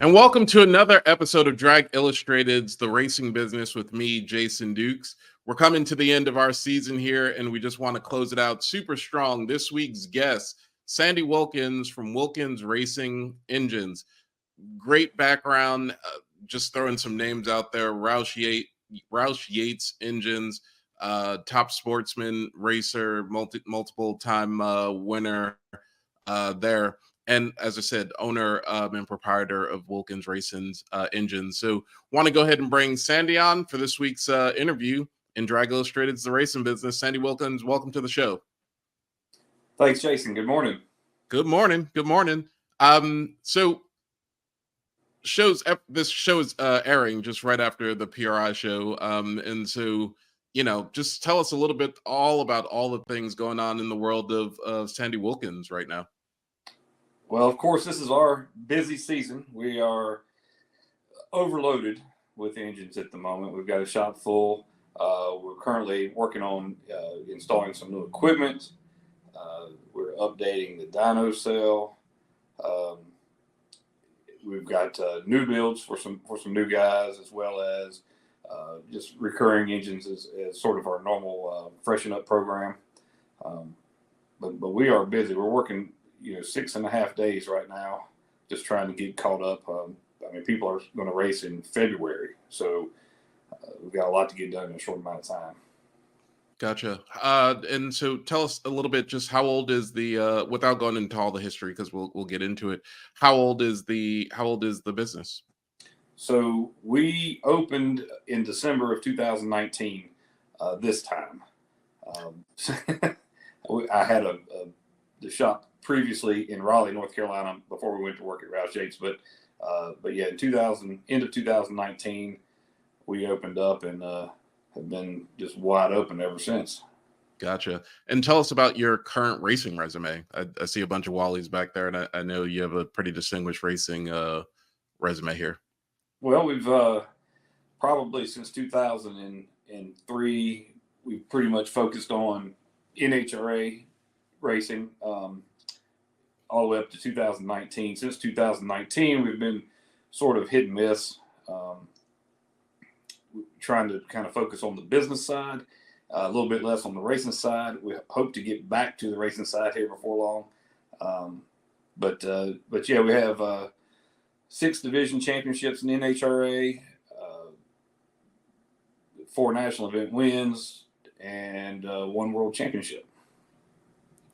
And welcome to another episode of Drag Illustrated's The Racing Business with me, Jason Dukes. We're coming to the end of our season here, and we just want to close it out super strong. This week's guest, Sandy Wilkins from Wilkins Racing Engines. Great background, just throwing some names out there. Roush Yates Engines, top sportsman, racer, multiple time winner there. And as I said, owner and proprietor of Wilkins Racing Engines. So want to go ahead and bring Sandy on for this week's interview in Drag Illustrated's The Racing Business. Sandy Wilkins, welcome to the show. Thanks, Jason. Good morning. Good morning. Good morning. So this show is airing just right after the PRI show. And so, just tell us a little bit all about all the things going on in the world of Sandy Wilkins right now. Well, of course, this is our busy season. We are overloaded with engines at the moment. We've got a shop full. We're currently working on installing some new equipment. We're updating the dyno cell. We've got new builds for some new guys, as well as just recurring engines as sort of our normal freshen up program. But we are busy. We're working 6.5 days right now, just trying to get caught up. People are going to race in February, so we've got a lot to get done in a short amount of time. Gotcha. And so tell us a little bit, just how old is the without going into all the history, because we'll get into it. How old is the business? So we opened in December of 2019. This time, I had the shop previously in Raleigh, North Carolina, before we went to work at Roush Yates. But yeah, end of 2019, we opened up and have been just wide open ever since. Gotcha. And tell us about your current racing resume. I see a bunch of Wallies back there, and I know you have a pretty distinguished racing resume here. Well, we've probably since 2003, we've pretty much focused on NHRA racing. All the way up to 2019. Since 2019, we've been sort of hit and miss, trying to kind of focus on the business side, a little bit less on the racing side. We hope to get back to the racing side here before long. But yeah, we have 6 division championships in NHRA, 4 national event wins, and 1 world championship.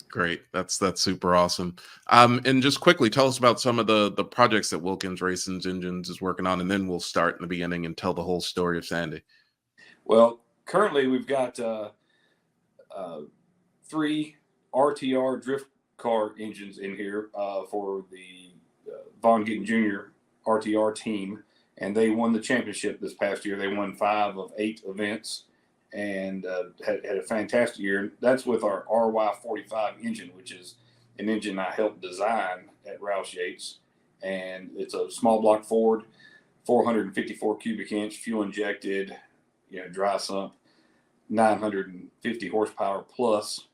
Great. That's super awesome. And just quickly tell us about some of the projects that Wilkins Racing Engines is working on, and then we'll start in the beginning and tell the whole story of Sandy. Well, currently we've got 3 RTR drift car engines in here for the Von Gittin Jr. RTR team, and they won the championship this past year. They won 5 of 8 events. And had a fantastic year. That's with our RY45 engine, which is an engine I helped design at Roush Yates. And it's a small block Ford, 454 cubic inch, fuel injected, dry sump, 950 horsepower plus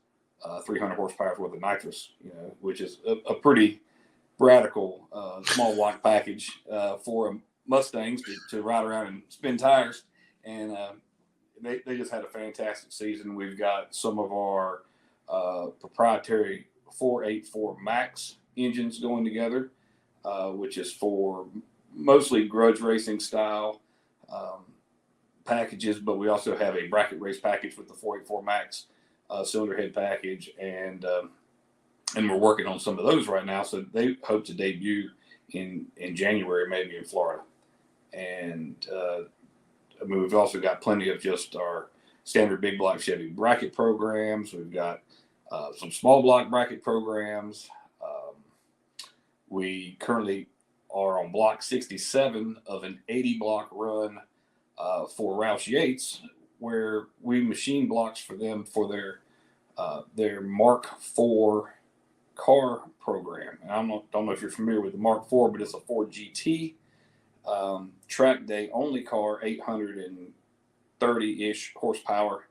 300 horsepower worth of nitrous, which is a pretty radical small block package for Mustangs to ride around and spin tires. And They just had a fantastic season. We've got some of our proprietary 484 Max engines going together, which is for mostly grudge racing style packages, but we also have a bracket race package with the 484 Max cylinder head package, and we're working on some of those right now. So they hope to debut in January, maybe in Florida. And we've also got plenty of just our standard big block Chevy bracket programs. We've got some small block bracket programs. We currently are on block 67 of an 80 block run for Roush Yates, where we machine blocks for them for their Mark IV car program. And I don't know if you're familiar with the Mark IV, but it's a Ford GT. Track day only car, 830-ish horsepower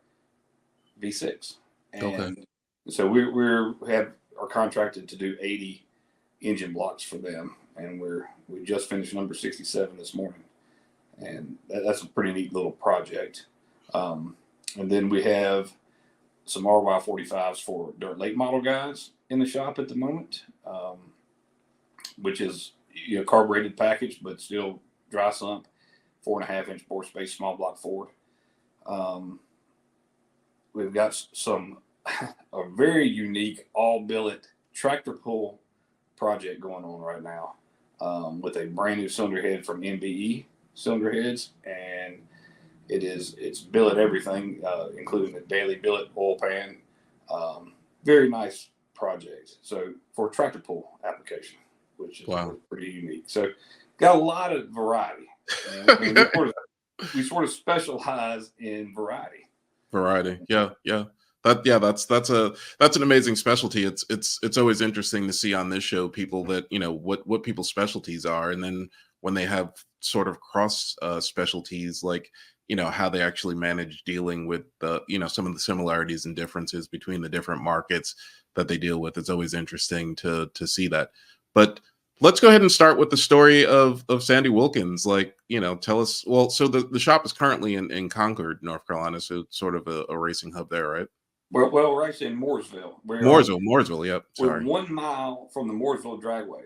V6. And so we are contracted to do 80 engine blocks for them. and we just finished number 67 this morning, and that's a pretty neat little project. And then we have some RY45s for dirt late model guys in the shop at the moment, which is carbureted package, but still dry sump, 4.5-inch bore space, small block Ford. We've got a very unique all billet tractor pull project going on right now, with a brand new cylinder head from MBE Cylinder Heads, and it's billet everything, including the daily billet oil pan. Very nice project. So for a tractor pull application, which is pretty unique. So got a lot of variety. And we sort of specialize in variety. Yeah. That's an amazing specialty. It's always interesting to see on this show people that what people's specialties are, and then when they have sort of cross specialties, like how they actually manage dealing with the some of the similarities and differences between the different markets that they deal with. It's always interesting to see that. But let's go ahead and start with the story of Sandy Wilkins. Like, tell us. Well, so the shop is currently in Concord, North Carolina, so it's sort of a racing hub there, right? Well, we're actually in Mooresville. Mooresville. Yep. We're 1 mile from the Mooresville Dragway.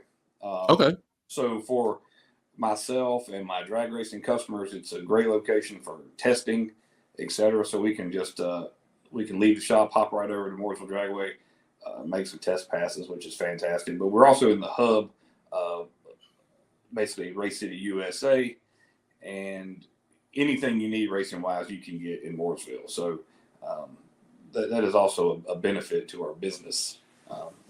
Okay. So for myself and my drag racing customers, it's a great location for testing, etc. So we can just we can leave the shop, hop right over to Mooresville Dragway, make some test passes, which is fantastic. But we're also in the hub, basically Race City, USA, and anything you need racing wise, you can get in Mooresville. So that is also a benefit to our business.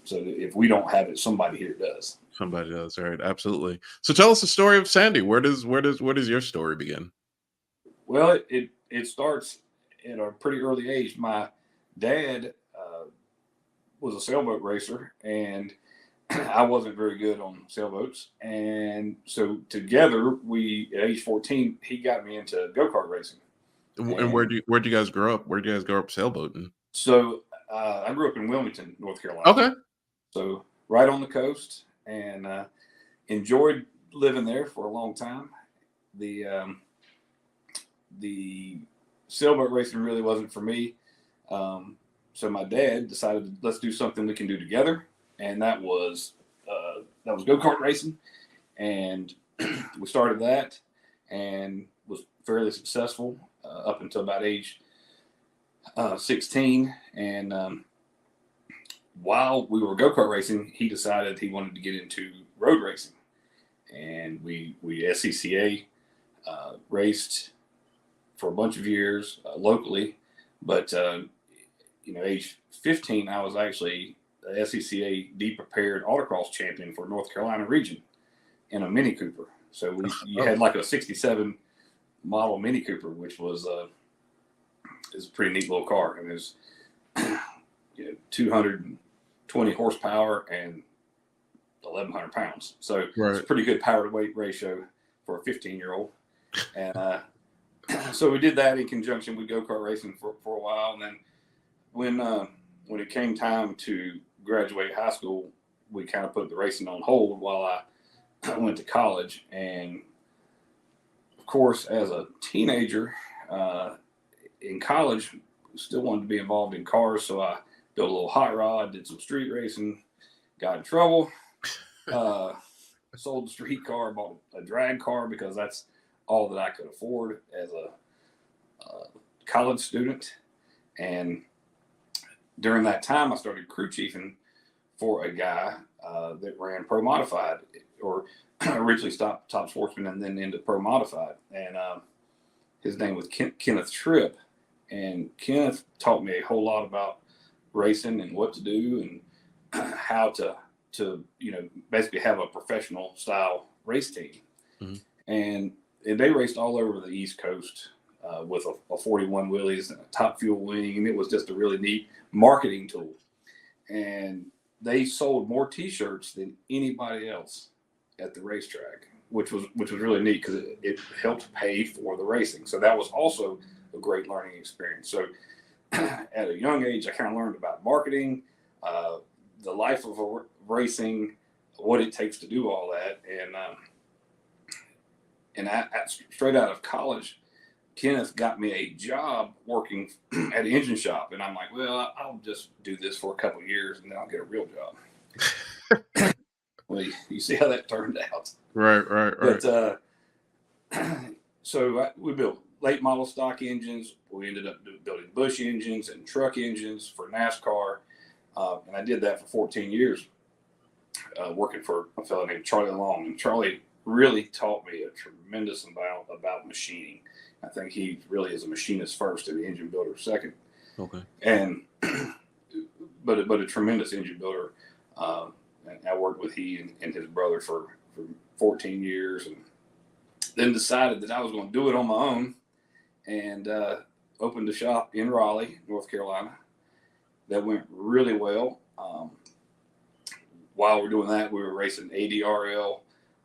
So if we don't have it, somebody here does. Somebody does. All right. Absolutely. So tell us the story of Sandy. Where does your story begin? Well, it starts at a pretty early age. My dad was a sailboat racer, and I wasn't very good on sailboats. And so together, at age 14, he got me into go-kart racing. And where'd you guys grow up? Where'd you guys grow up sailboating? So I grew up in Wilmington, North Carolina. Okay. So right on the coast, and enjoyed living there for a long time. The sailboat racing really wasn't for me. So my dad decided, let's do something we can do together, and that was go-kart racing. And we started that, and was fairly successful up until about age 16. And while we were go-kart racing, he decided he wanted to get into road racing, and we SCCA raced for a bunch of years locally. But age 15, I was actually the SCCA D-prepared autocross champion for North Carolina region in a Mini Cooper. So you had like a 67 model Mini Cooper, which was is a pretty neat little car, and it was 220 horsepower and 1,100 pounds. So It's a pretty good power to weight ratio for a 15-year-old. And so we did that in conjunction with go-kart racing for a while. And then when it came time to graduate high school, we kind of put the racing on hold while I went to college. And of course, as a teenager in college, still wanted to be involved in cars. So I built a little hot rod, did some street racing, got in trouble, sold the street car, bought a drag car because that's all that I could afford as a college student. And during that time, I started crew chiefing for a guy that ran Pro Modified, or originally stopped Top Sportsman and then into Pro Modified. And his name was Kenneth Tripp. And Kenneth taught me a whole lot about racing and what to do and how to basically have a professional style race team. Mm-hmm. And they raced all over the East Coast with a 41 Willys and a top fuel wing, and it was just a really neat marketing tool. And they sold more T-shirts than anybody else at the racetrack, which was really neat because it helped pay for the racing. So that was also a great learning experience. So at a young age, I kind of learned about marketing, the life of racing, what it takes to do all that. And straight out of college, Kenneth got me a job working at an engine shop. And I'm like, well, I'll just do this for a couple of years and then I'll get a real job. Well, you see how that turned out. Right. But so we built late model stock engines. We ended up building Bush engines and truck engines for NASCAR. And I did that for 14 years, working for a fellow named Charlie Long. And Charlie really taught me a tremendous amount about machining. I think he really is a machinist first and an engine builder second. Okay. And but a tremendous engine builder. And I worked with he and his brother for 14 years, and then decided that I was going to do it on my own, and opened a shop in Raleigh, North Carolina. That went really well. While we're doing that, we were racing ADRL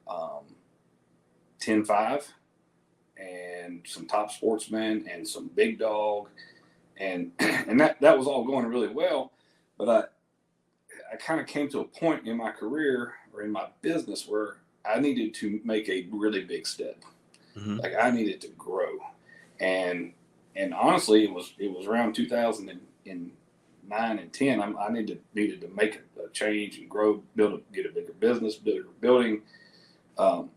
10.5 and some top Sportsman and some big dog, and that was all going really well. But I kind of came to a point in my career or in my business where I needed to make a really big step. Mm-hmm. Like I needed to grow, and honestly, it was around 2009 and 10. I needed to make a change and grow, get a bigger business, bigger building. Well,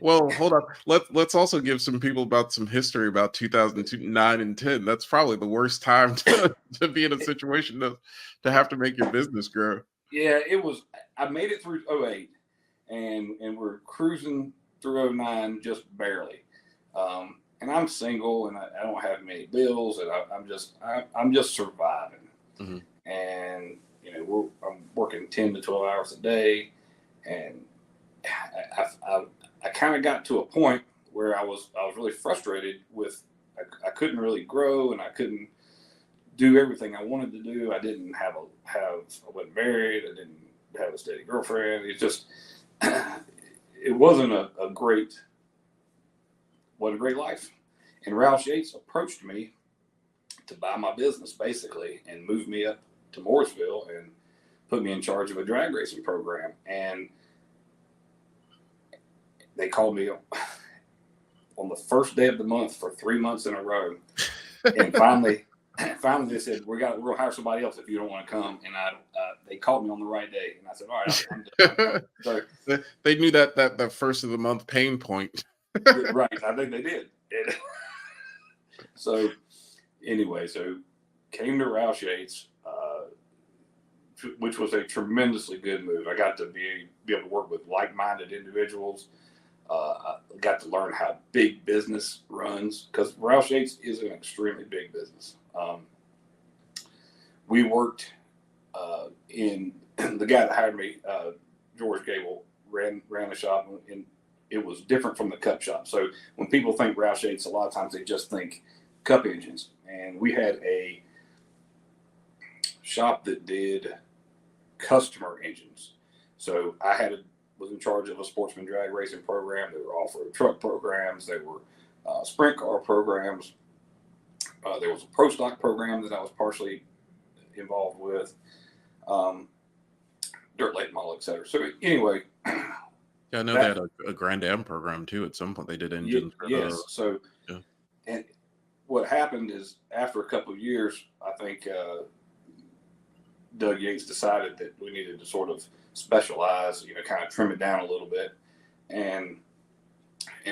hold on. Let's also give some people about some history about 2009 and 10. That's probably the worst time to be in a situation to have to make your business grow. Yeah, it was. I made it through 08, and we're cruising through 09 just barely. And I'm single, and I don't have many bills, and I'm just surviving. Mm-hmm. And I'm working 10 to 12 hours a day, and I kind of got to a point where I was really frustrated with I couldn't really grow, and I couldn't do everything I wanted to do. I didn't I wasn't married. I didn't have a steady girlfriend. It just it wasn't a great life. And Roush Yates approached me to buy my business basically and move me up to Mooresville and put me in charge of a drag racing program. And they called me on the first day of the month for 3 months in a row. And finally they said, we're going to hire somebody else if you don't want to come. And they called me on the right day. And I said, all right, I'm so they knew that first of the month pain point. Right. I think they did. So anyway, came to Roush Yates, which was a tremendously good move. I got to be able to work with like-minded individuals. I got to learn how big business runs, because Roush Yates is an extremely big business. We worked in the guy that hired me, George Gable, ran the shop, and it was different from the cup shop. So when people think Roush Yates, a lot of times they just think cup engines, and we had a shop that did customer engines. So I was in charge of a Sportsman drag racing program. They were off-road truck programs. They were sprint car programs. There was a pro stock program that I was partially involved with, dirt late model, etc. So anyway, yeah, I know they had a Grand Am program too. At some point, they did engines. Yes. So, yeah. And what happened is after a couple of years, I think Doug Yates decided that we needed to sort of specialize, kind of trim it down a little bit, and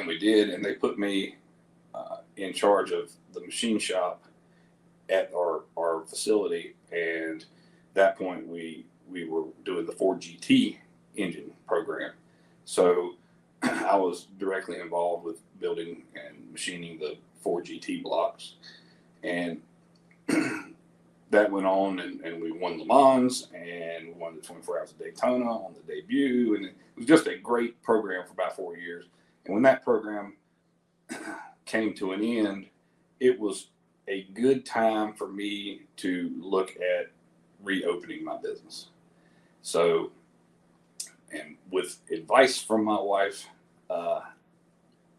we did. And they put me in charge of the machine shop at our facility. And at that point, we were doing the Ford GT engine program. So I was directly involved with building and machining the Ford GT blocks. And that went on, and we won Le Mans, and we won the 24 Hours of Daytona on the debut. And it was just a great program for about 4 years. And when that program came to an end, it was a good time for me to look at reopening my business. So, and with advice from my wife,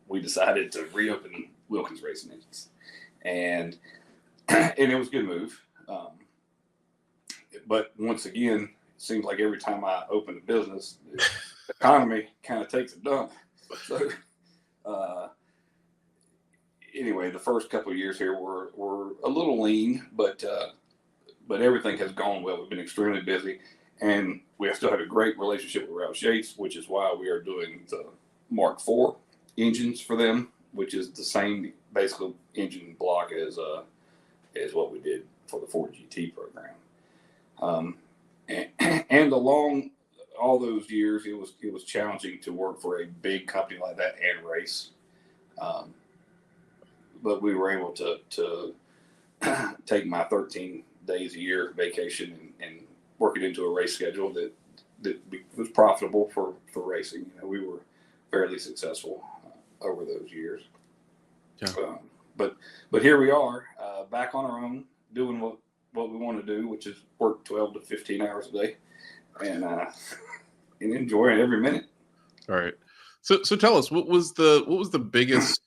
we decided to reopen Wilkins Racing Engines, and it was a good move. But once again, seems like every time I open a business, the economy kind of takes a dump. So anyway, the first couple of years here were a little lean, but everything has gone well. We've been extremely busy, and we still have a great relationship with Roush Yates, which is why we are doing the Mark IV engines for them, which is the same basically engine block as what we did for the Ford GT program. And along all those years, it was challenging to work for a big company like that and race. But we were able to take my 13 days a year vacation and work it into a race schedule that was profitable for racing. We were fairly successful over those years. Yeah. But here we are, back on our own, doing what we want to do, which is work 12 to 15 hours a day, and enjoying every minute. All right. So tell us, what was the biggest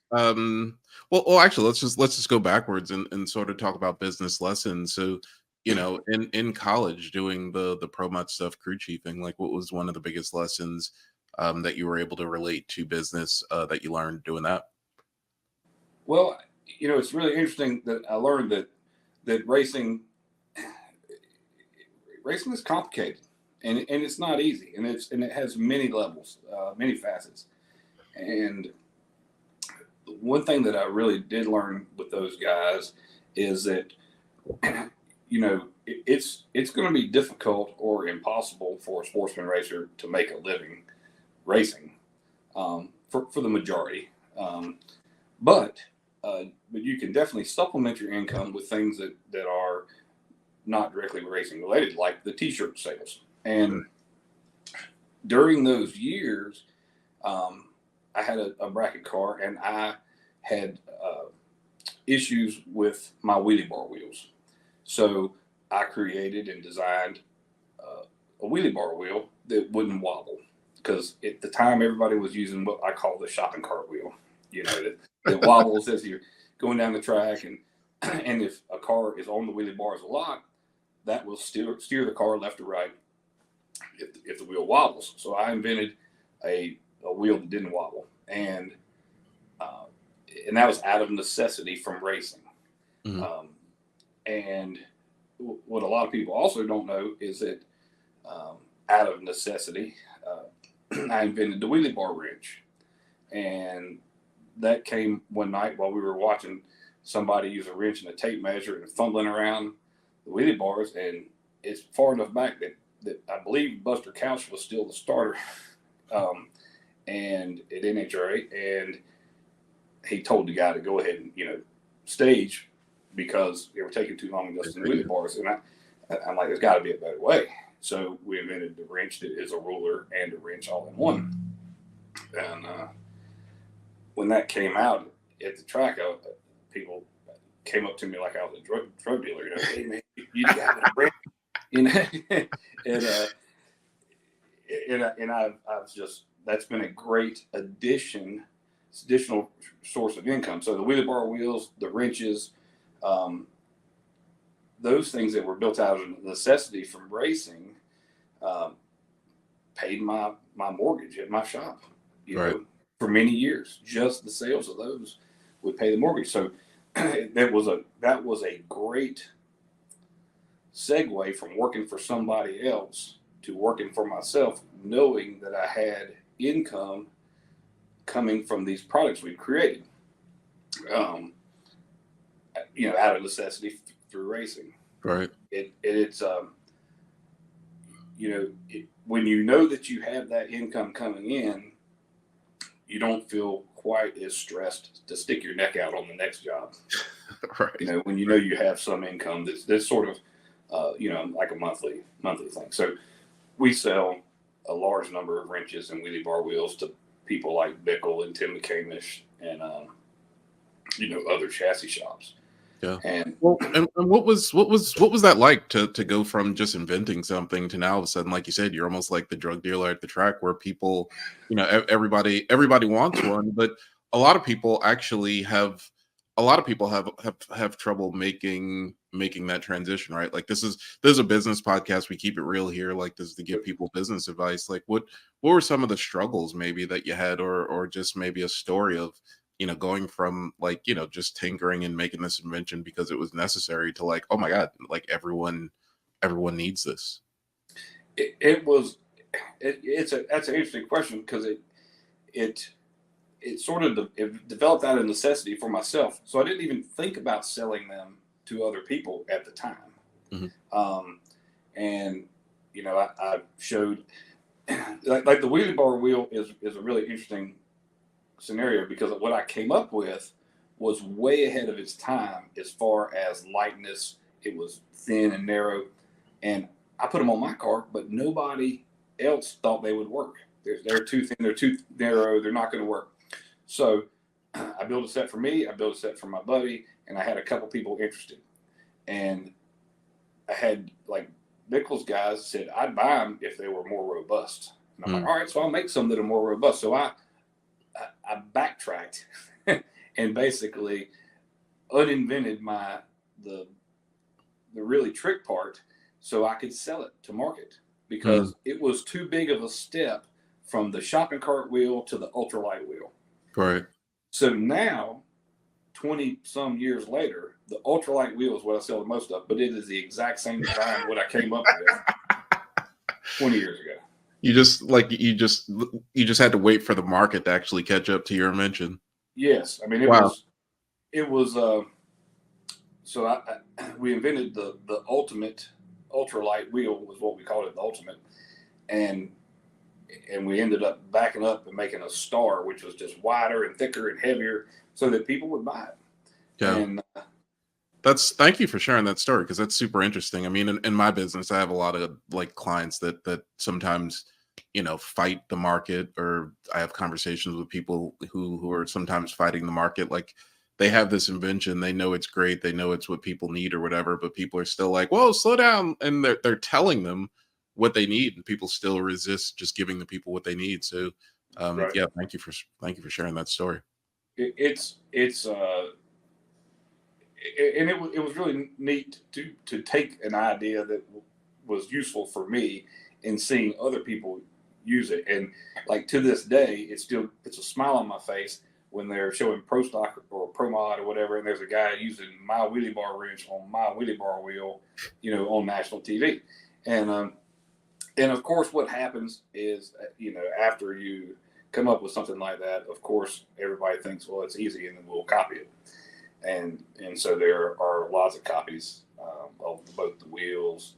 well actually let's just go backwards and sort of talk about business lessons. So, in college doing the Pro Much stuff, crew chiefing, like what was one of the biggest lessons that you were able to relate to business that you learned doing that? Well, it's really interesting that I learned that racing is complicated, and it's not easy, and it has many levels, many facets. And one thing that I really did learn with those guys is that it's going to be difficult or impossible for a sportsman racer to make a living racing, for the majority. But you can definitely supplement your income with things that are not directly racing related, like the t-shirt sales. And during those years, I had a bracket car, and I had issues with my wheelie bar wheels. So I created and designed a wheelie bar wheel that wouldn't wobble, because at the time everybody was using what I call the shopping cart wheel. That wobbles as you're going down the track, and if a car is on the wheelie bars a lot, that will steer the car left or right if the wheel wobbles. So I invented a wheel that didn't wobble, and that was out of necessity from racing. Mm-hmm. And what a lot of people also don't know is that out of necessity, I invented the wheelie bar wrench, and that came one night while we were watching somebody use a wrench and a tape measure and fumbling around the wheelie bars, and it's far enough back that I believe Buster Couch was still the starter, and at NHRA, and he told the guy to go ahead and stage, because they were taking too long adjusting the wheelie bars, and I'm like, there's got to be a better way. So we invented the wrench that is a ruler and a wrench all in one, and when that came out at the track, people came up to me like I was a drug dealer. Hey man, you got a wrench, and I've just, that's been a great additional source of income. So the wheelie bar wheels, the wrenches, those things that were built out of necessity from racing, paid my mortgage at my shop. For many years, just the sales of those would pay the mortgage. So that was a great segue from working for somebody else to working for myself, knowing that I had income coming from these products we'd created, out of necessity through racing. Right. It's when you know that you have that income coming in, you don't feel quite as stressed to stick your neck out on the next job. Right. When you have some income that's sort of, like a monthly thing. So we sell a large number of wrenches and wheelie bar wheels to people like Bickle and Tim McCamish and, other chassis shops. Yeah. And what was that like to go from just inventing something to now all of a sudden, like you said, you're almost like the drug dealer at the track, where people, everybody wants one, but a lot of people actually have a lot of people have trouble making that transition, right? Like this is a business podcast. We keep it real here. Like this is to give people business advice. Like what were some of the struggles maybe that you had, or just maybe a story of, you know, going from like, you know, just tinkering and making this invention because it was necessary to like, oh my God, like everyone needs this. That's an interesting question because it sort of it developed out of necessity for myself. So I didn't even think about selling them to other people at the time. Mm-hmm. And you know, I showed like the wheelie bar wheel is a really interesting scenario because what I came up with was way ahead of its time as far as lightness. It was thin and narrow, and I put them on my car, but nobody else thought they would work. They're too thin, they're too narrow, they're not going to work. So I built a set for me, I built a set for my buddy, and I had a couple people interested. And I had like Nichols guys said I'd buy them if they were more robust. And I'm like, all right, so I'll make some that are more robust. So I backtracked and basically uninvented the really trick part so I could sell it to market because it was too big of a step from the shopping cart wheel to the ultralight wheel. Right. So now, 20 some years later, the ultralight wheel is what I sell the most of, but it is the exact same design what I came up with 20 years ago. You just had to wait for the market to actually catch up to your invention. Yes, I mean it was. So we invented the ultimate ultralight wheel was what we called it, the ultimate, and we ended up backing up and making a star, which was just wider and thicker and heavier, so that people would buy it. Yeah. And Thank you for sharing that story because that's super interesting. I mean, in my business, I have a lot of like clients that sometimes, you know, fight the market, or I have conversations with people who are sometimes fighting the market. Like they have this invention, they know it's great, they know it's what people need or whatever, but people are still like, "Whoa, slow down!" And they're telling them what they need, and people still resist just giving the people what they need. So, right. yeah, thank you for sharing that story. It's and it was really neat to take an idea that was useful for me and seeing other people use it. And like to this day, it's a smile on my face when they're showing Pro Stock or Pro Mod or whatever, and there's a guy using my wheelie bar wrench on my wheelie bar wheel, you know, on national TV. And of course, what happens is, you know, after you come up with something like that, of course, everybody thinks, well, it's easy, and then we'll copy it. And so there are lots of copies of both the wheels,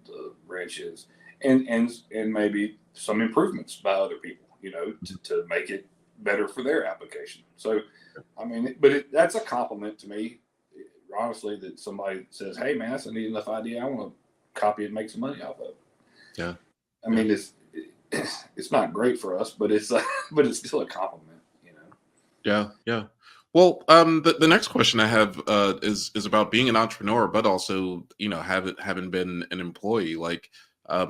the wrenches, and maybe some improvements by other people, you know, to make it better for their application. So, I mean, but that's a compliment to me, honestly, that somebody says, "Hey, man, that's a neat enough idea. I want to copy it and make some money off of it." Yeah. I mean, it's not great for us, but it's still a compliment, you know. Yeah, yeah. Well, the next question I have is about being an entrepreneur, but also, you know, having been an employee. Like, I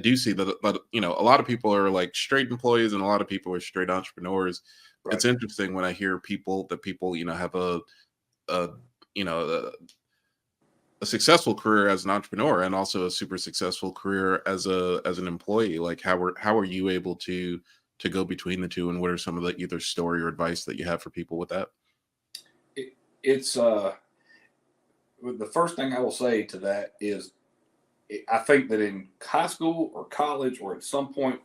do see that you know, a lot of people are like straight employees, and a lot of people are straight entrepreneurs. Right. It's interesting when I hear people you know have a you know a successful career as an entrepreneur and also a super successful career as an employee. Like, how are you able to go between the two, and what are some of the either story or advice that you have for people with that? It's the first thing I will say to that is I think that in high school or college or at some point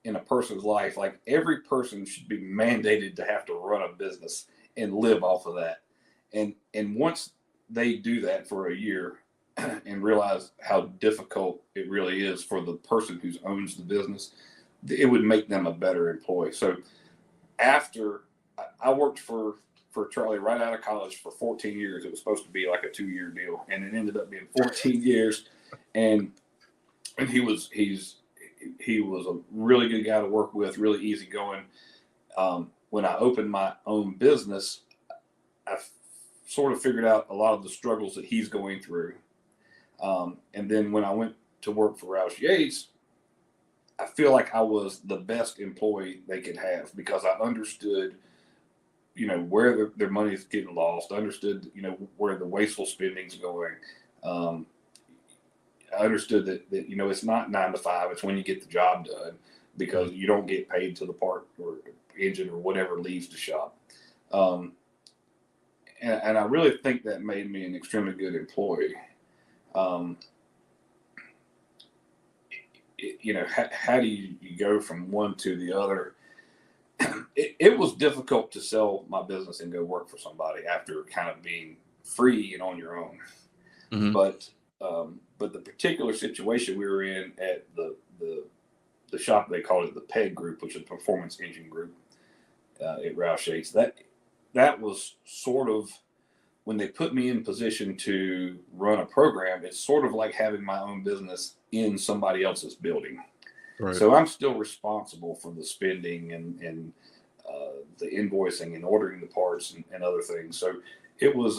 in a person's life, like every person should be mandated to have to run a business and live off of that. And once they do that for a year and realize how difficult it really is for the person who owns the business, it would make them a better employee. So after I worked for Charlie right out of college for 14 years. It was supposed to be like a 2-year deal, and it ended up being 14 years. And he was a really good guy to work with, really easygoing. When I opened my own business, I sort of figured out a lot of the struggles that he's going through. And then when I went to work for Roush Yates, I feel like I was the best employee they could have because I understood where their money is getting lost, understood, where the wasteful spending is going. I understood that, it's not 9 to 5. It's when you get the job done, because you don't get paid till the part or engine or whatever leaves the shop. And I really think that made me an extremely good employee. How do you go from one to the other? It was difficult to sell my business and go work for somebody after kind of being free and on your own. Mm-hmm. But the particular situation we were in at the shop, they called it the PEG group, which is Performance Engine Group at Roush Yates. That was sort of when they put me in position to run a program. It's sort of like having my own business in somebody else's building. Right. So I'm still responsible for the spending and the invoicing and ordering the parts and other things. So it was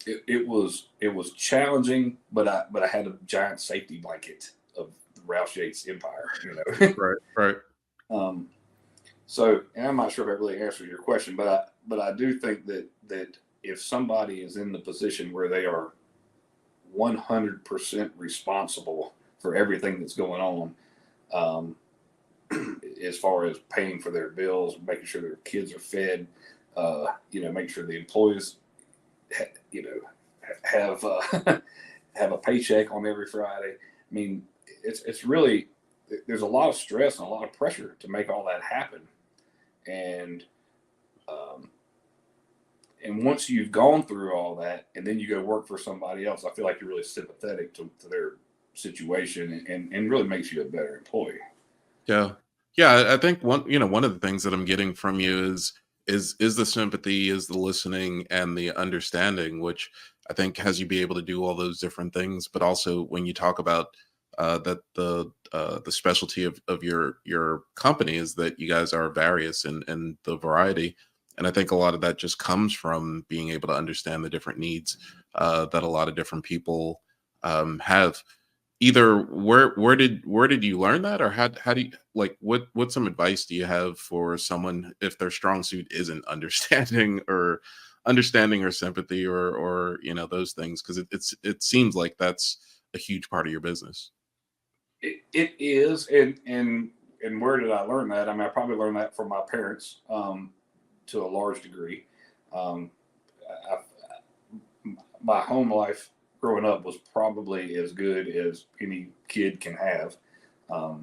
it was challenging, but I had a giant safety blanket of the Roush Yates empire. Right. So, and I'm not sure if I really answered your question, but I do think that if somebody is in the position where they are 100% responsible for everything that's going on, as far as paying for their bills, making sure their kids are fed, make sure the employees, have have a paycheck on every Friday. I mean, it's really, there's a lot of stress and a lot of pressure to make all that happen. And once you've gone through all that and then you go work for somebody else, I feel like you're really sympathetic to their situation, and really makes you a better employee. Yeah. Yeah. I think one of the things that I'm getting from you is the sympathy, is the listening, and the understanding, which I think has you be able to do all those different things. But also when you talk about that the specialty of your company is that you guys are various in the variety. And I think a lot of that just comes from being able to understand the different needs that a lot of different people have. Either where did you learn that, or how do you, like, what some advice do you have for someone if their strong suit isn't understanding or sympathy or those things, because it seems like that's a huge part of your business. It is, and where did I learn that? I mean, I probably learned that from my parents, to a large degree. My home life growing up was probably as good as any kid can have. I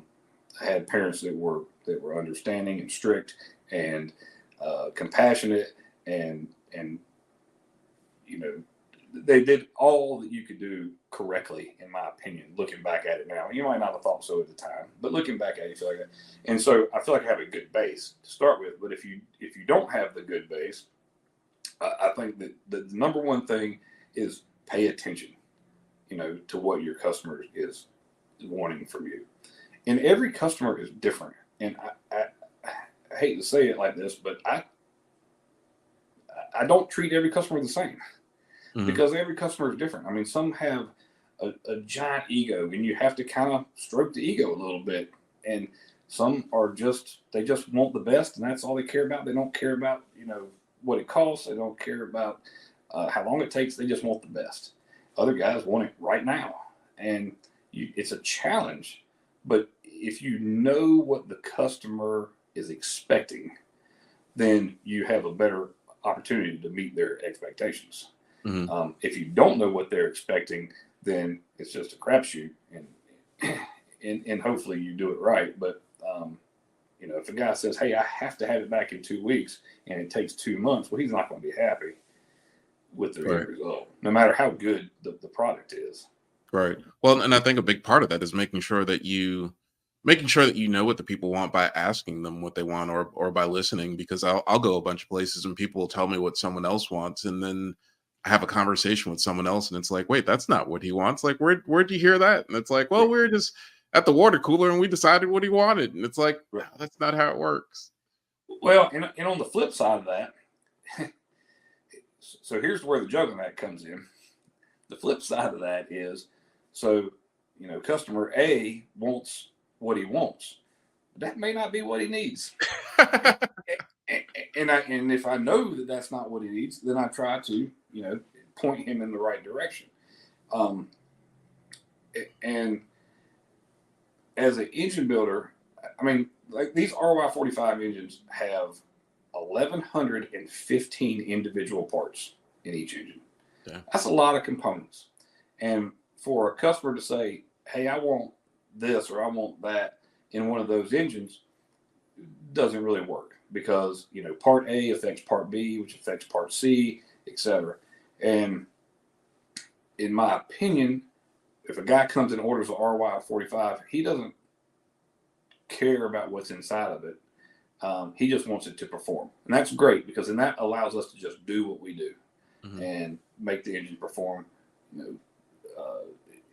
had parents that were understanding and strict and compassionate, and they did all that you could do correctly, in my opinion. Looking back at it now, you might not have thought so at the time, but looking back at it, you feel like that. And so I feel like I have a good base to start with. But if you don't have the good base, I think that the number one thing is pay attention, to what your customer is wanting from you. And every customer is different. And I hate to say it like this, but I don't treat every customer the same. Mm-hmm. Because every customer is different. I mean, some have a giant ego, and you have to kind of stroke the ego a little bit. And some are they just want the best, and that's all they care about. They don't care about, what it costs. They don't care about how long it takes. They just want the best. Other guys want it right now. And it's a challenge. But if you know what the customer is expecting, then you have a better opportunity to meet their expectations. Mm-hmm. If you don't know what they're expecting, then it's just a crapshoot, and hopefully you do it right. But if a guy says, "Hey, I have to have it back in 2 weeks," and it takes 2 months, well, he's not going to be happy with the end result, no matter how good the product is. Right. Well, and I think a big part of that is making sure that you know what the people want by asking them what they want, or by listening, because I'll go a bunch of places and people will tell me what someone else wants, and then I have a conversation with someone else and it's like, wait, that's not what he wants. Like, where'd you hear that? And it's like, well, we were just at the water cooler and we decided what he wanted. And it's like, well, that's not how it works. Well, and on the flip side of that, so here's where the juggling act comes in. The flip side of that is, so, customer A wants what he wants. That may not be what he needs. And if I know that that's not what he needs, then I try to, point him in the right direction. And as an engine builder, I mean, like these RY45 engines have 1,115 individual parts in each engine. Yeah. That's a lot of components. And for a customer to say, hey, I want this or I want that in one of those engines doesn't really work because, part A affects part B, which affects part C, etc. And in my opinion, if a guy comes and orders an RY45, he doesn't care about what's inside of it. He just wants it to perform. And that's great because then that allows us to just do what we do and make the engine perform.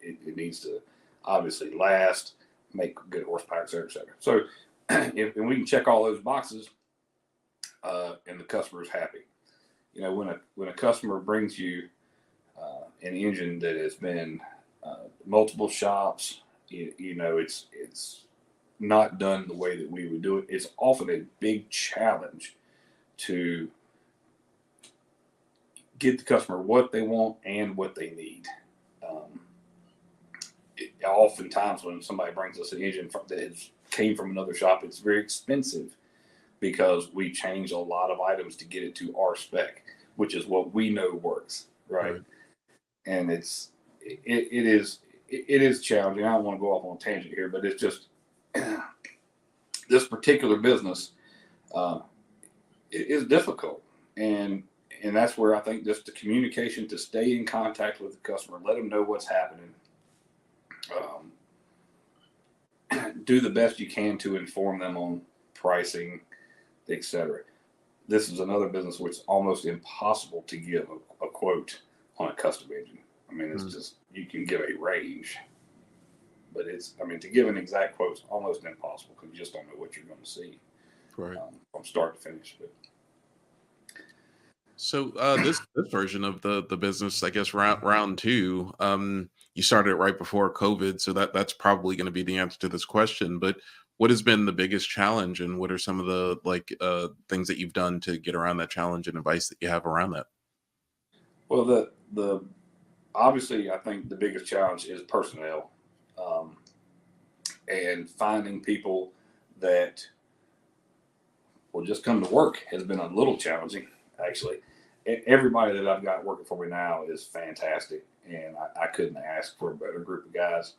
It needs to obviously last, make good horsepower, et cetera, et cetera. So if we can check all those boxes and the customer is happy. When a customer brings you an engine that has been multiple shops, it's not done the way that we would do it. It's often a big challenge to get the customer what they want and what they need. Oftentimes when somebody brings us an engine that came from another shop, it's very expensive because we change a lot of items to get it to our spec, which is what we know works, right? And it is challenging. I don't want to go off on a tangent here, but it's just this particular business is difficult, and that's where I think just the communication, to stay in contact with the customer, let them know what's happening, do the best you can to inform them on pricing, etc. This is another business where it's almost impossible to give a quote on a custom engine. I mean, it's just, you can give a range, but to give an exact quote is almost impossible because you just don't know what you're going to see from start to finish. But so this version of the business, I guess round two, you started it right before COVID, so that's probably going to be the answer to this question. But what has been the biggest challenge, and what are some of the things that you've done to get around that challenge and advice that you have around that? Well, the obviously, I think the biggest challenge is personnel, and finding people that will just come to work has been a little challenging, actually. Everybody that I've got working for me now is fantastic, and I couldn't ask for a better group of guys.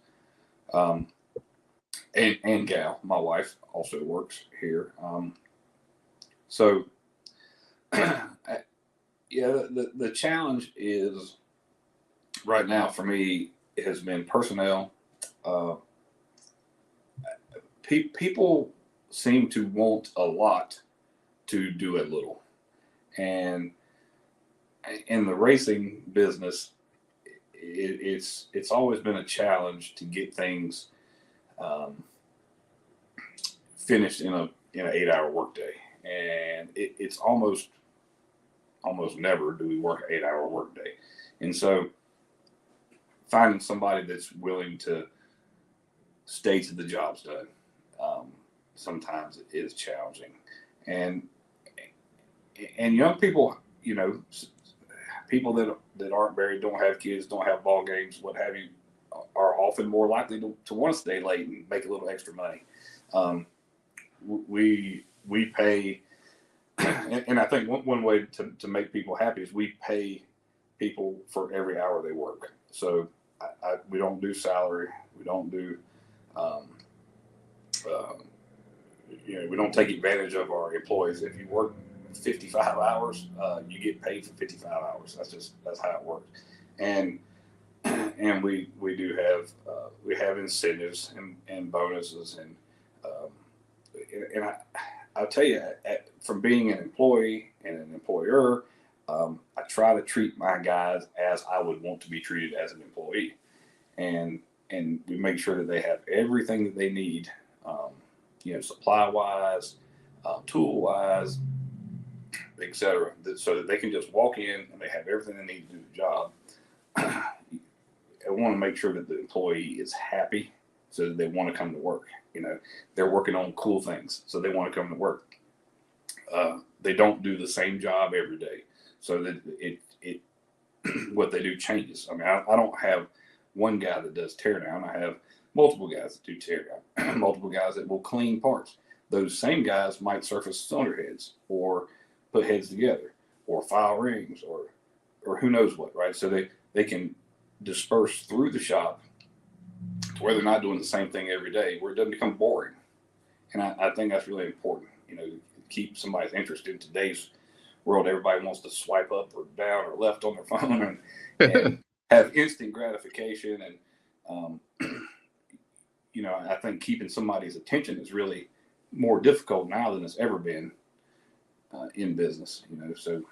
And gal, my wife also works here. So, the challenge is right now for me, it has been personnel. People seem to want a lot to do a little, and in the racing business, it's always been a challenge to get things finished in an 8-hour workday, and it's almost never do we work an 8-hour workday, and so finding somebody that's willing to stay till the job's done sometimes it is challenging, and young people, people that aren't married, don't have kids, don't have ball games, what have you, are often more likely to want to stay late and make a little extra money. We pay, and I think one way to make people happy is we pay people for every hour they work. So we don't do salary. We don't do, we don't take advantage of our employees. If you work 55 hours, you get paid for 55 hours. That's how it works. And we do have we have incentives and bonuses, and I'll tell you, from being an employee and an employer, I try to treat my guys as I would want to be treated as an employee, and we make sure that they have everything that they need, supply wise, tool wise, etc., so that they can just walk in and they have everything they need to do the job. I want to make sure that the employee is happy so that they want to come to work. They're working on cool things, so they want to come to work. they don't do the same job every day, so that it what they do changes. I mean, I don't have one guy that does teardown. I have multiple guys that do teardown, multiple guys that will clean parts. Those same guys might surface cylinder heads or put heads together or file rings or who knows what, right? So they can disperse through the shop to where they're not doing the same thing every day, where it doesn't become boring. And I think that's really important, to keep somebody's interest in today's world. Everybody wants to swipe up or down or left on their phone and have instant gratification. And, I think keeping somebody's attention is really more difficult now than it's ever been in business, so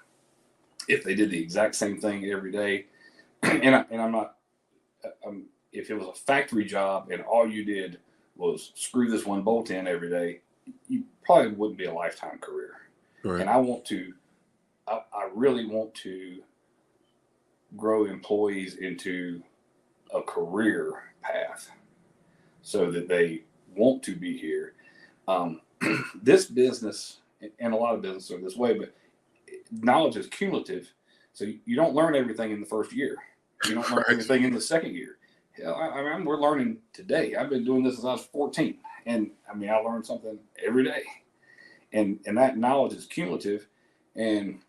if they did the exact same thing every day, and I'm not, if it was a factory job and all you did was screw this one bolt in every day, you probably wouldn't be a lifetime career. Right. And I really want to grow employees into a career path so that they want to be here. This business, and a lot of businesses are this way, but knowledge is cumulative. So you don't learn everything in the first year. You don't learn everything in the second year. We're learning today. I've been doing this since I was 14. And I learn something every day. And that knowledge is cumulative. And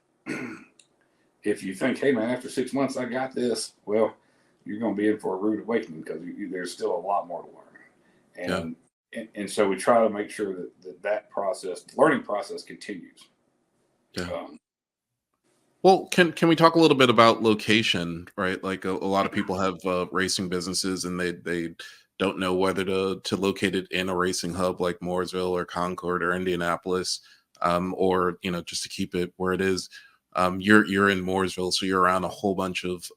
if you think, hey man, after 6 months, I got this, well, you're going to be in for a rude awakening, because there's still a lot more to learn. And so we try to make sure that process, learning process, continues. Yeah. Well, can we talk a little bit about location, right? Like a lot of people have racing businesses, and they don't know whether to locate it in a racing hub like Mooresville or Concord or Indianapolis, or just to keep it where it is. You're in Mooresville, so you're around a whole bunch of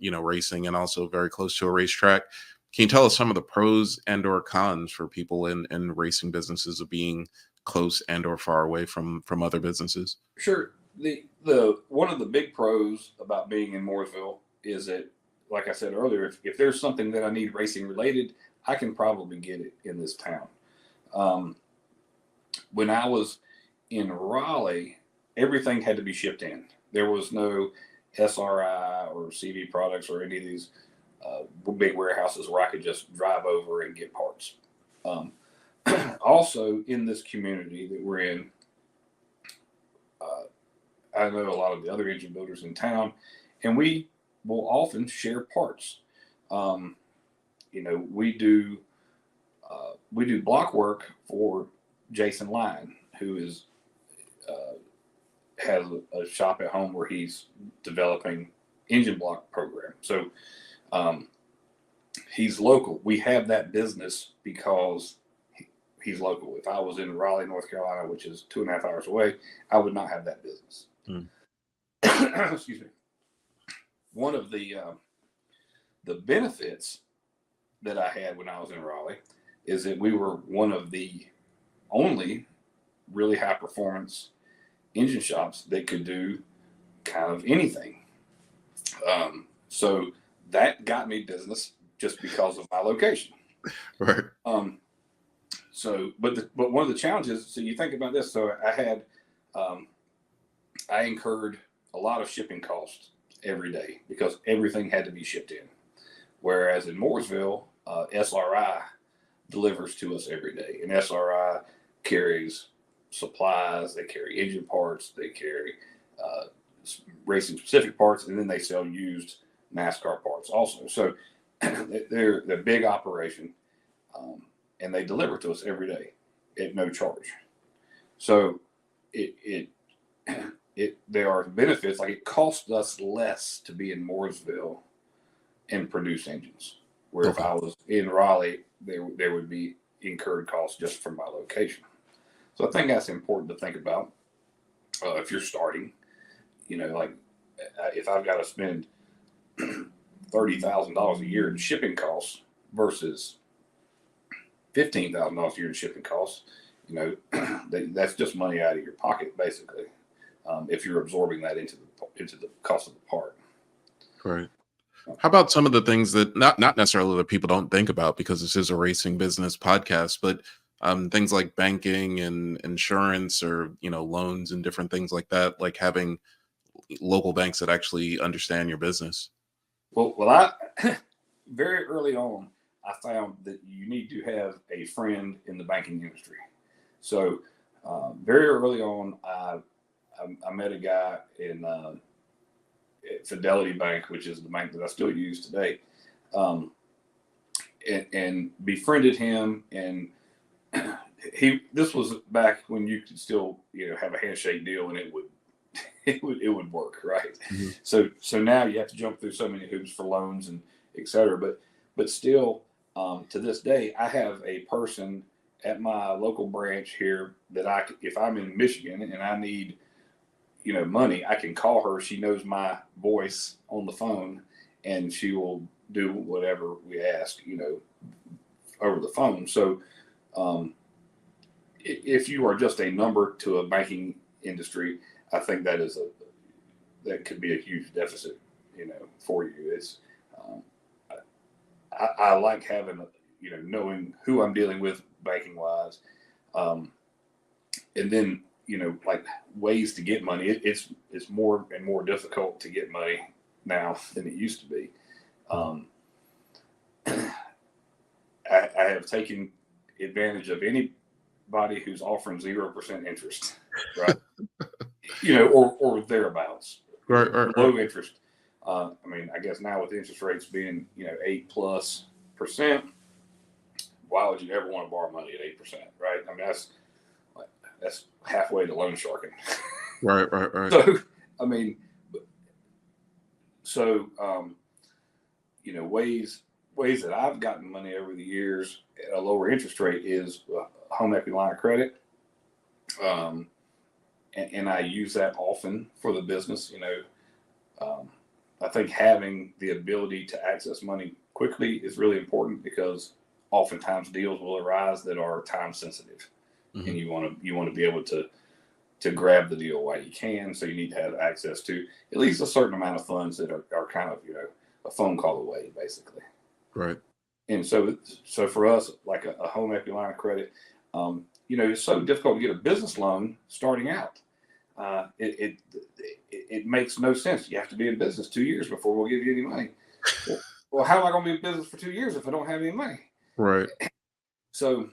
racing, and also very close to a racetrack. Can you tell us some of the pros and or cons for people in racing businesses of being close and or far away from other businesses? Sure. The one of the big pros about being in Mooresville is that, like I said earlier, if there's something that I need racing related, I can probably get it in this town. When I was in Raleigh, everything had to be shipped in. There was no SRI or CV products or any of these big warehouses where I could just drive over and get parts. Also, in this community that we're in, I know a lot of the other engine builders in town, and we will often share parts. We do block work for Jason Line, who has a shop at home where he's developing engine block program. So he's local. We have that business because he's local. If I was in Raleigh, North Carolina, which is 2.5 hours away, I would not have that business. Excuse me. One of the benefits that I had when I was in Raleigh is that we were one of the only really high performance engine shops that could do kind of anything. So that got me business just because of my location. Right. But one of the challenges, so you think about this. So I incurred a lot of shipping costs every day because everything had to be shipped in. Whereas in Mooresville, SRI delivers to us every day, and SRI carries supplies, they carry engine parts, they carry racing specific parts, and then they sell used NASCAR parts also. So they're a big operation, and they deliver to us every day at no charge. So there are benefits, like it costs us less to be in Mooresville and produce engines. Where if I was in Raleigh, there would be incurred costs just from my location. So I think that's important to think about if you're starting. Like if I've got to spend $30,000 a year in shipping costs versus $15,000 a year in shipping costs, that's just money out of your pocket, basically. If you're absorbing that into the cost of the part. Right. How about some of the things that not necessarily that people don't think about, because this is a racing business podcast, but things like banking and insurance, or loans and different things like that, like having local banks that actually understand your business? Well, I very early on, I found that you need to have a friend in the banking industry. So very early on, I met a guy in at Fidelity Bank, which is the bank that I still use today, and befriended him. And this was back when you could still have a handshake deal, and it would work, right? Mm-hmm. So now you have to jump through so many hoops for loans and et cetera. But still, to this day, I have a person at my local branch here that if I'm in Michigan and I need money, I can call her. She knows my voice on the phone, and she will do whatever we ask, over the phone. So if you are just a number to a banking industry, I think that could be a huge deficit, for you. It's I like having knowing who I'm dealing with banking wise, and then like ways to get money. It's more and more difficult to get money now than it used to be. I have taken advantage of anybody who's offering 0% interest, right? Or thereabouts, Right. low interest. I mean, I guess now with interest rates being 8+%, why would you ever want to borrow money at 8%, right? I mean, that's halfway to loan sharking. Right. So, I mean, ways that I've gotten money over the years at a lower interest rate is home equity line of credit. And I use that often for the business. I think having the ability to access money quickly is really important, because oftentimes deals will arise that are time sensitive, mm-hmm. and you want to be able to grab the deal while you can. So you need to have access to at least a certain amount of funds that are kind of a phone call away, basically. Right. And so for us, like a home equity line of credit, it's so difficult to get a business loan starting out. It makes no sense. You have to be in business 2 years before we'll give you any money. Well, how am I going to be in business for 2 years if I don't have any money? Right. So,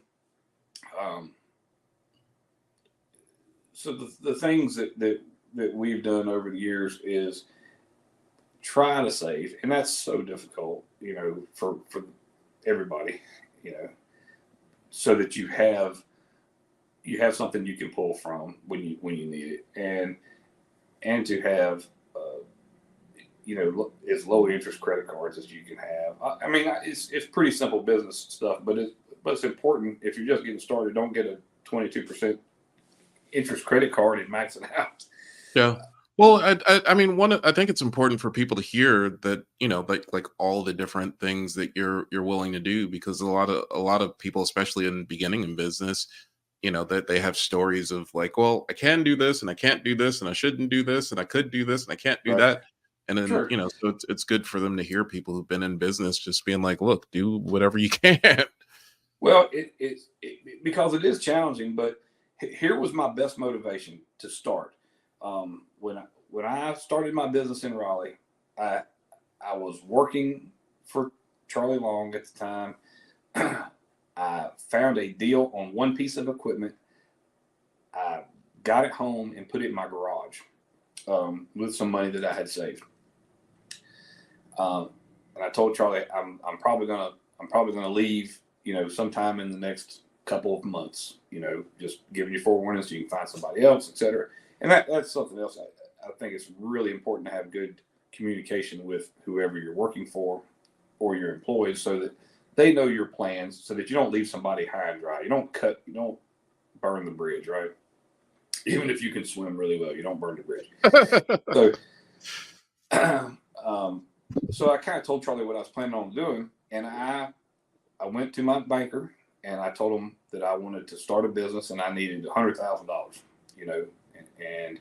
the things that we've done over the years is try to save, and that's so difficult, for everybody, so that you have something you can pull from when you need it, and to have as low interest credit cards as you can have. I mean, it's pretty simple business stuff, but it's important. If you're just getting started, don't get a 22% interest credit card and max it out. Yeah. Well, I mean, I think it's important for people to hear that, like all the different things that you're willing to do, because a lot of people, especially in beginning in business, that they have stories of like, well, I can do this and I can't do this, and I shouldn't do this, and I could do this and I can't do that. And then, sure. So it's good for them to hear people who've been in business just being like, look, do whatever you can. Well, because it is challenging, but here was my best motivation to start. When I started my business in Raleigh, I was working for Charlie Long at the time. I found a deal on one piece of equipment. I got it home and put it in my garage with some money that I had saved. And I told Charlie, I'm probably gonna leave, sometime in the next couple of months. Just giving you forewarning so you can find somebody else, etc. And that's something else. I think it's really important to have good communication with whoever you're working for or your employees, so that they know your plans, so that you don't leave somebody high and dry. You don't burn the bridge, right? Even if you can swim really well, you don't burn the bridge. So I kind of told Charlie what I was planning on doing, and I went to my banker and I told him that I wanted to start a business and I needed $100,000, and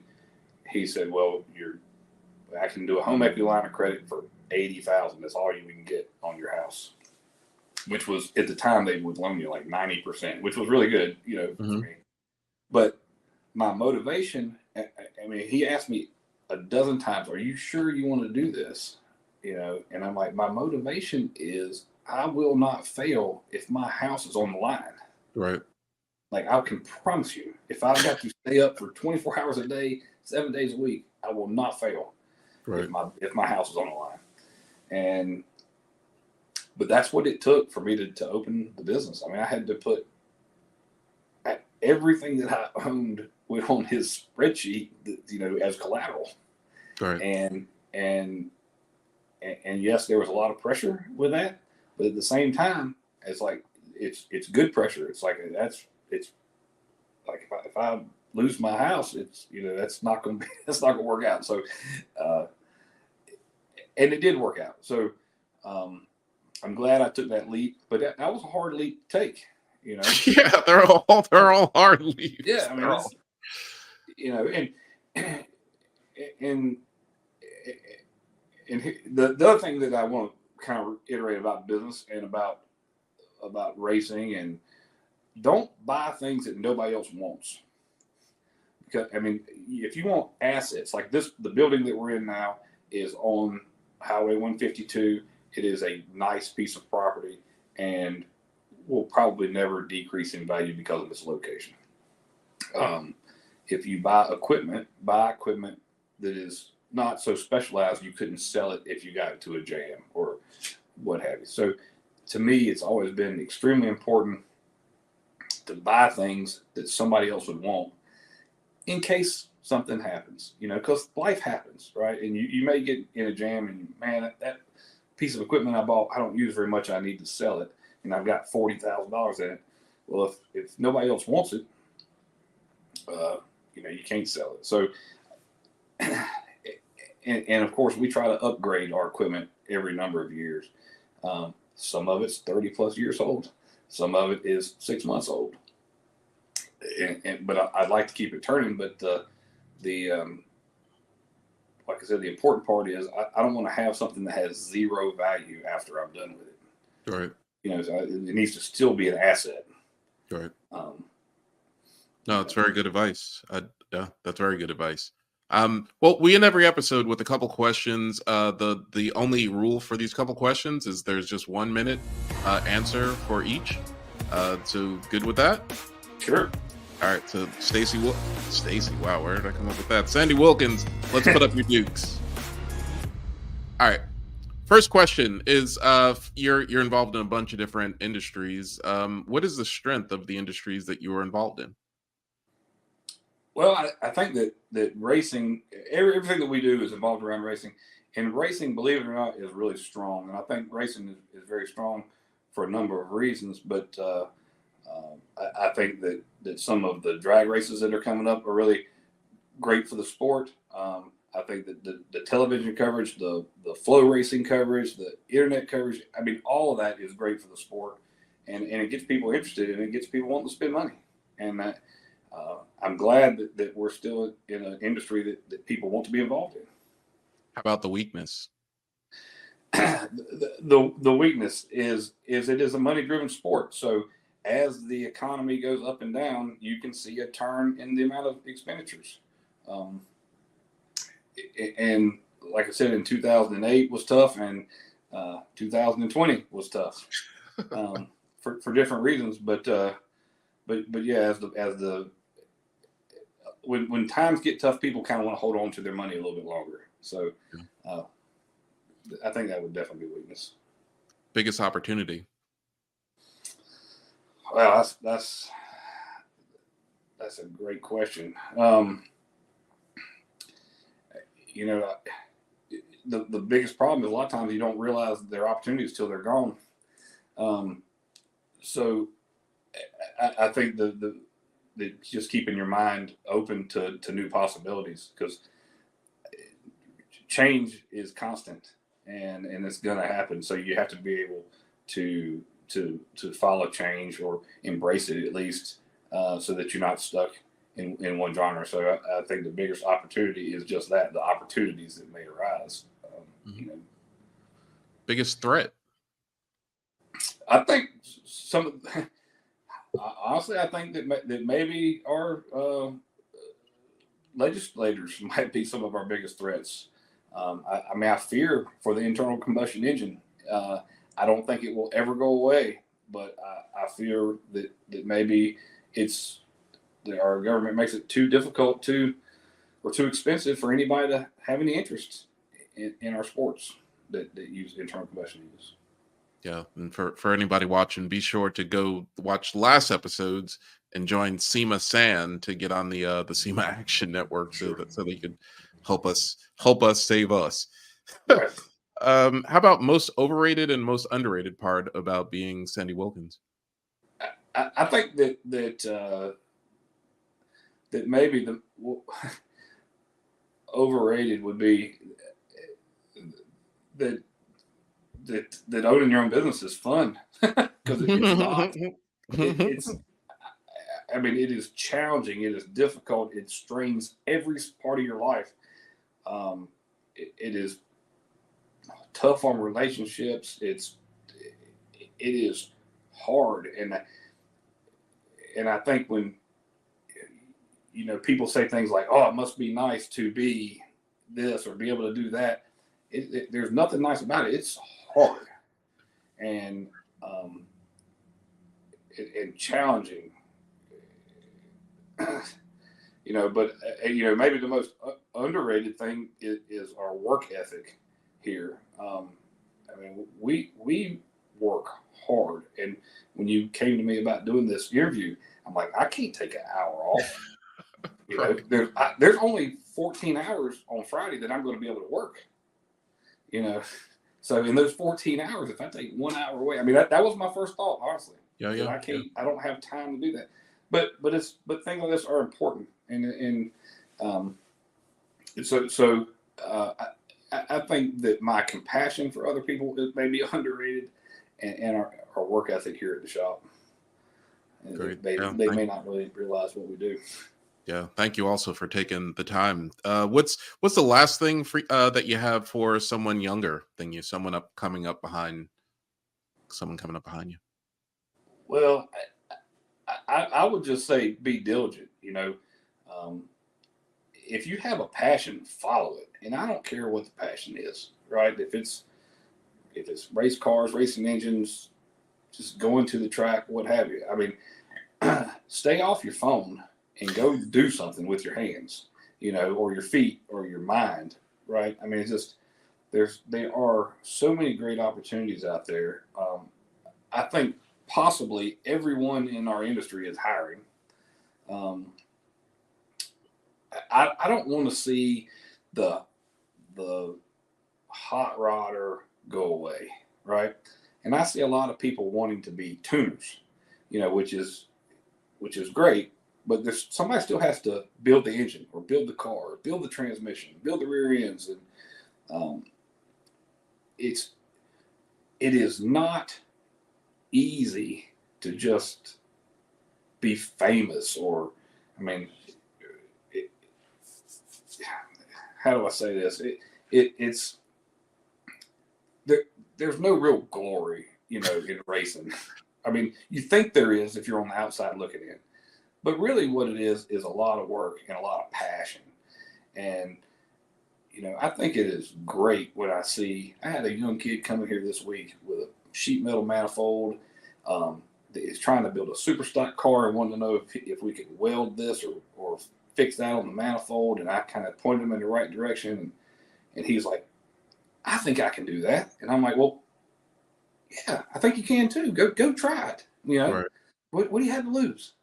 he said, well, I can do a home equity line of credit for $80,000. That's all you can get on your house. which was at the time they would loan you like 90%, which was really good, for Mhm. me. But my motivation, I mean, he asked me a dozen times, "Are you sure you want to do this?" And I'm like, my motivation is I will not fail if my house is on the line. Right. Like, I can promise you, if I've got to stay up for 24 hours a day, 7 days a week, I will not fail Right. if my house is on the line. But that's what it took for me to open the business. I mean, I had to put everything that I owned went on his spreadsheet, as collateral. Right. And yes, there was a lot of pressure with that, but at the same time, it's like it's good pressure. It's like it's like if I lose my house, that's not going to work out. So, and it did work out. So, I'm glad I took that leap, but that was a hard leap to take. Yeah, they're all hard leaves. Yeah, I mean, and the other thing that I want to kind of iterate about business and about racing, and don't buy things that nobody else wants. Because, I mean, if you want assets like this, the building that we're in now is on Highway 152. It is a nice piece of property and will probably never decrease in value because of its location. If you buy equipment that is not so specialized, you couldn't sell it if you got into a jam or what have you. So to me, it's always been extremely important to buy things that somebody else would want in case something happens, because life happens, right? And you may get in a jam and, man, that piece of equipment I bought, I don't use very much. I need to sell it. And I've got $40,000 in it. Well, if nobody else wants it, you can't sell it. So, and of course, we try to upgrade our equipment every number of years. Some of it's 30 plus years old. Some of it is 6 months old. But I'd like to keep it turning. But like I said, the important part is I don't want to have something that has zero value after I'm done with it. Right. It needs to still be an asset. Right. No, it's very good advice. Yeah, that's very good advice. Well, we end every episode with a couple questions. The only rule for these couple questions is there's just 1 minute answer for each. So good with that? Sure. All right. So Stacy, wow, where did I come up with that? Sandy Wilkins, let's put up your dukes. All right. First question is, you're involved in a bunch of different industries. What is the strength of the industries that you are involved in? Well, I think that racing, everything that we do is involved around racing. And racing, believe it or not, is really strong. And I think racing is very strong for a number of reasons. But I think that some of the drag races that are coming up are really great for the sport. I think that the television coverage, the flow racing coverage, the internet coverage, I mean, all of that is great for the sport. And it gets people interested, and it gets people wanting to spend money. And I'm glad that we're still in an industry that people want to be involved in. How about the weakness? The weakness is it is a money-driven sport. So as the economy goes up and down, you can see a turn in the amount of expenditures. And like I said, in 2008 was tough, and 2020 was tough for different reasons. But yeah, when times get tough, people kind of want to hold on to their money a little bit longer. So I think that would definitely be a weakness. Biggest opportunity? Well, that's a great question. The biggest problem is a lot of times you don't realize their opportunities till they're gone. So I think the just keeping your mind open to new possibilities, because change is constant and it's going to happen. So you have to be able to follow change or embrace it at least, so that you're not stuck in one genre. So I think the biggest opportunity is just that, the opportunities that may arise. Biggest threat? I think some. Honestly, I think that maybe our legislators might be some of our biggest threats. I mean, I fear for the internal combustion engine. I don't think it will ever go away, but I fear that maybe it's that our government makes it too difficult or too expensive for anybody to have any interest in our sports that use internal combustion engines. Yeah, and for anybody watching, be sure to go watch last episodes and join SEMA San to get on the SEMA Action Network so Sure. that they could help us save us. Right. How about most overrated and most underrated part about being Sandy Wilkins? I think that maybe the overrated would be that owning your own business is fun because it's not. It's I mean, it is challenging. It is difficult. It strains every part of your life. It is tough on relationships. It is hard, and I think when people say things like, "Oh, it must be nice to be this or be able to do that," there's nothing nice about it. It's hard and challenging. But maybe the most underrated thing is our work ethic here. I mean, we work hard, and when you came to me about doing this interview, I'm like, I can't take an hour off. Right. There's only 14 hours on Friday that I'm going to be able to work. So in those 14 hours, if I take 1 hour away, I mean that was my first thought, honestly. Yeah. I don't have time to do that. But things like this are important, and I think that my compassion for other people is maybe underrated, and our work ethic here at the shop. Great. They may not really realize what we do. Yeah, thank you also for taking the time. What's the last thing that you have for someone younger than you, someone coming up behind you? Well, I would just say be diligent. If you have a passion, follow it, and I don't care what the passion is. Right? If it's race cars, racing engines, just going to the track, what have you. I mean, stay off your phone and go do something with your hands, or your feet or your mind, right? I mean, it's just there are so many great opportunities out there. I think possibly everyone in our industry is hiring. I don't want to see the hot rodder go away, right? And I see a lot of people wanting to be tuners, which is great. But somebody still has to build the engine or build the car, or build the transmission, build the rear ends, and it is not easy to just be famous. Or, I mean, how do I say this? It's there's no real glory, in racing. I mean, you think there is if you're on the outside looking in. But really what it is a lot of work and a lot of passion. And, I think it is great when I had a young kid coming here this week with a sheet metal manifold that is trying to build a super stock car and wanted to know if we could weld this or fix that on the manifold. And I kind of pointed him in the right direction. And he's like, I think I can do that. And I'm like, well, yeah, I think you can too. Go try it. Right. What do you have to lose?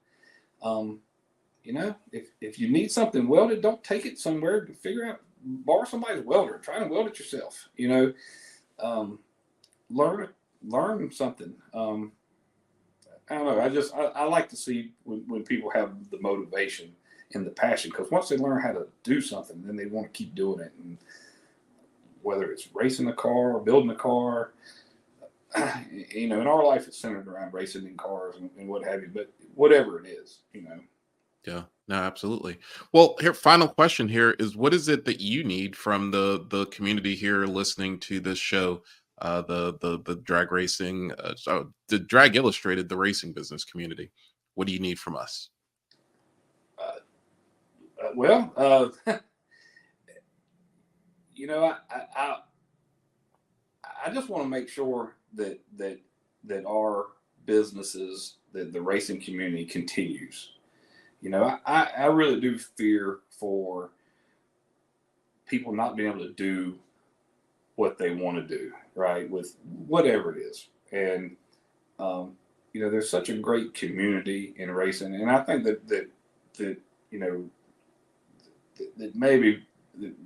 If you need something welded, don't take it somewhere. Borrow somebody's welder. Try and weld it yourself. Learn something. I don't know. I like to see when people have the motivation and the passion, because once they learn how to do something, then they want to keep doing it. And whether it's racing a car or building a car, in our life it's centered around racing in cars and what have you. But whatever it is. Yeah, no, absolutely. Well, here, final question here is, what is it that you need from the community here listening to this show the drag racing, so the Drag Illustrated, the racing business community? What do you need from us? Well, I just want to make sure that our businesses, that the racing community continues. I really do fear for people not being able to do what they want to do, right, with whatever it is. And there's such a great community in racing, and I think that maybe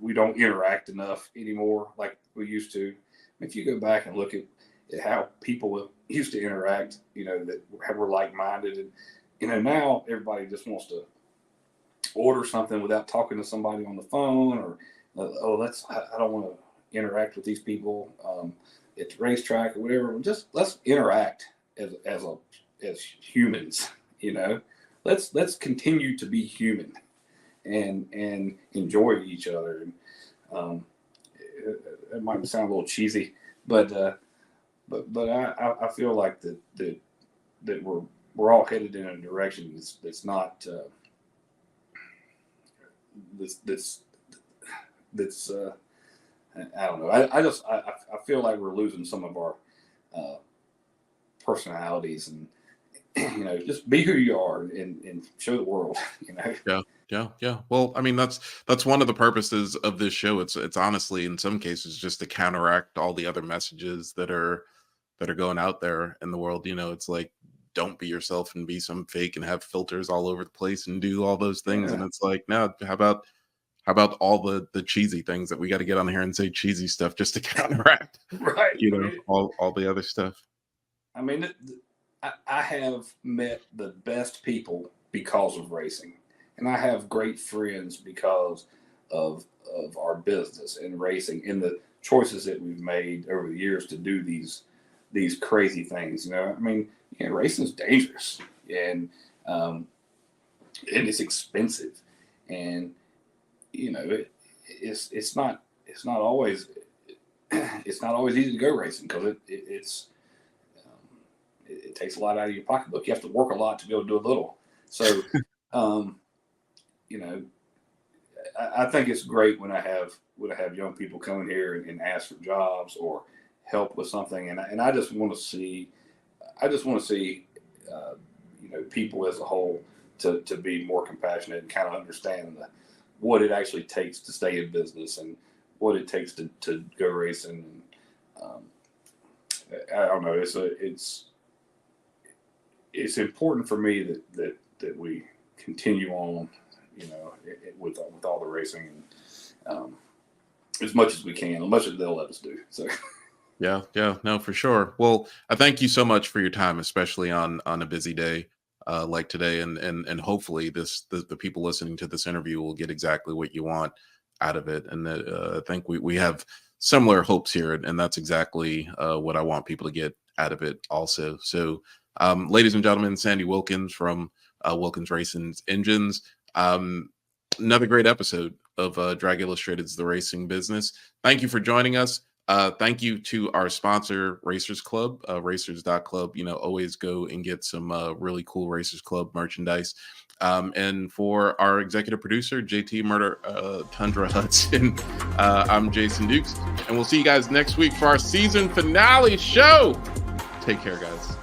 we don't interact enough anymore like we used to. If you go back and look at how people used to interact, that were like-minded, and now everybody just wants to order something without talking to somebody on the phone, or I don't want to interact with these people at the racetrack or whatever. Just let's interact as humans. Let's continue to be human and enjoy each other. And it might sound a little cheesy, but I feel like that we're all headed in a direction that's not I don't know. I feel like we're losing some of our personalities, and just be who you are and show the world. Yeah. Well, I mean, that's one of the purposes of this show. It's honestly, in some cases, just to counteract all the other messages that are going out there in the world. It's like, don't be yourself and be some fake and have filters all over the place and do all those things. And it's like, no, how about all the cheesy things that we got to get on here and say cheesy stuff just to counteract, right? All the other stuff. I mean, I have met the best people because of racing, and I have great friends because of our business and racing and the choices that we've made over the years to do these crazy things. I mean, racing is dangerous, and it's expensive, and it's not always easy to go racing, because it takes a lot out of your pocketbook. You have to work a lot to be able to do a little. So, I think it's great when I have young people come in here and ask for jobs or help with something, and I just want to see people as a whole to be more compassionate and kind of understand what it actually takes to stay in business and what it takes to go racing. And I don't know. It's important for me that we continue on, with all the racing, and as much as we can, as much as they'll let us do. So. Yeah, no, for sure. Well, I thank you so much for your time, especially on a busy day like today, and hopefully the people listening to this interview will get exactly what you want out of it. And I think we have similar hopes here, and that's exactly what I want people to get out of it also. So, ladies and gentlemen, Sandy Wilkins from Wilkins Racing Engines. Another great episode of Drag Illustrated's The Racing Business. Thank you for joining us. Thank you to our sponsor, Racers Club, racers.club. Always go and get some really cool Racers Club merchandise. And for our executive producer, JT Murder Tundra Hudson, I'm Jason Dukes. And we'll see you guys next week for our season finale show. Take care, guys.